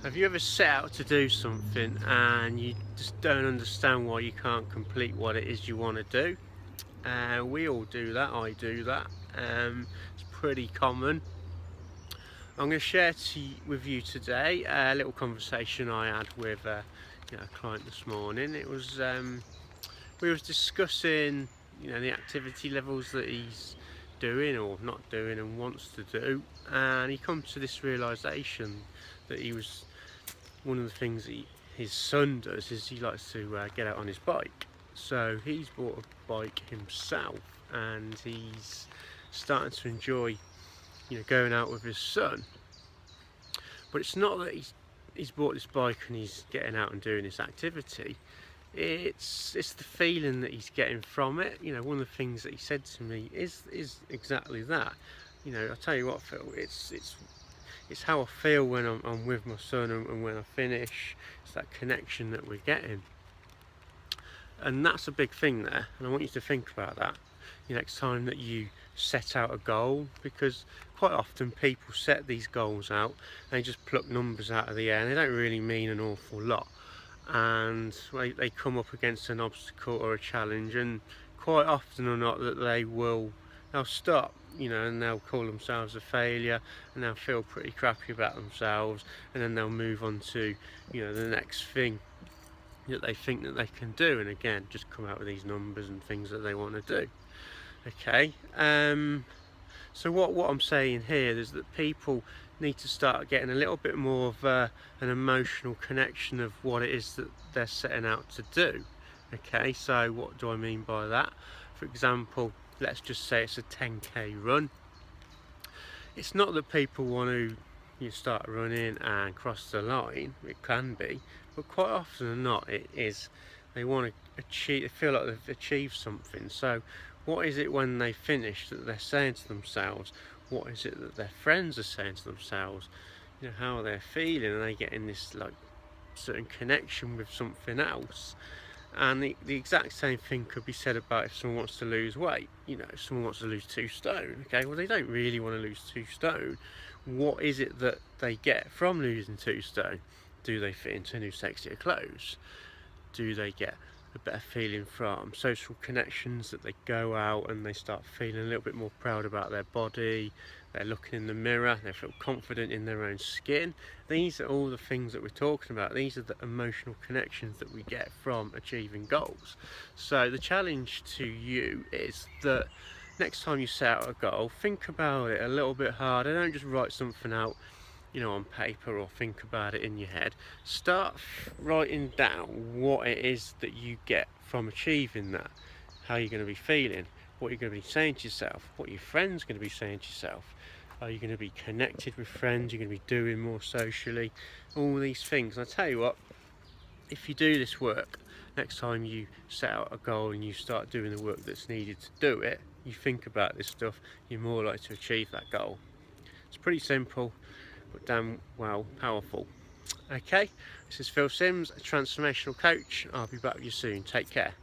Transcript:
Have you ever set out to do something and you just don't understand why you can't complete what it is you want to do? We all do that. I do that. It's pretty common. I'm going to share with you today a little conversation I had with a client this morning. We was discussing the activity levels that he's doing or not doing and wants to do, and he comes to this realization that he was one of the things his son does is he likes to get out on his bike. So he's bought a bike himself, and he's starting to enjoy, going out with his son. But it's not that he's bought this bike and he's getting out and doing this activity. It's the feeling that he's getting from it. One of the things that he said to me is exactly that. I tell you what, Phil, it's how I feel when I'm with my son, and when I finish. It's that connection that we're getting, and that's a big thing there. And I want you to think about that next time that you set out a goal, because quite often people set these goals out and they just pluck numbers out of the air and they don't really mean an awful lot, and they come up against an obstacle or a challenge, and quite often or not that they'll stop, and they'll call themselves a failure, and they'll feel pretty crappy about themselves, and then they'll move on to the next thing that they think that they can do, and again just come out with these numbers and things that they want to do. Okay, so what I'm saying here is that people need to start getting a little bit more of an emotional connection of what it is that they're setting out to do. Okay, so what do I mean by that? For example, let's just say it's a 10k run. It's not that people want to start running and cross the line. It can be, but quite often or not, it is they want to achieve. They feel like they've achieved something. So what is it when they finish that they're saying to themselves? What is it that their friends are saying to themselves? How they're feeling, and they get in this like certain connection with something else. And the exact same thing could be said about if someone wants to lose weight. If someone wants to lose 2 stone, okay, well, they don't really want to lose 2 stone. What is it that they get from losing 2 stone? Do they fit into new sexier clothes? Do they get a better feeling from social connections, that they go out and they start feeling a little bit more proud about their body, they're looking in the mirror, they feel confident in their own skin? These are all the things that we're talking about. These are the emotional connections that we get from achieving goals. So the challenge to you is that next time you set out a goal, think about it a little bit harder. Don't just write something out on paper or think about it in your head. Start writing down what it is that you get from achieving that, how you're going to be feeling, what you're going to be saying to yourself, what your friends are going to be saying to yourself. Are you going to be connected with friends? You're going to be doing more socially, all these things. And I tell you what, if you do this work, next time you set out a goal and you start doing the work that's needed to do it, you think about this stuff, you're more likely to achieve that goal. It's pretty simple, but damn well powerful. Okay, this is Phil Sims, a transformational coach. I'll be back with you soon. Take care.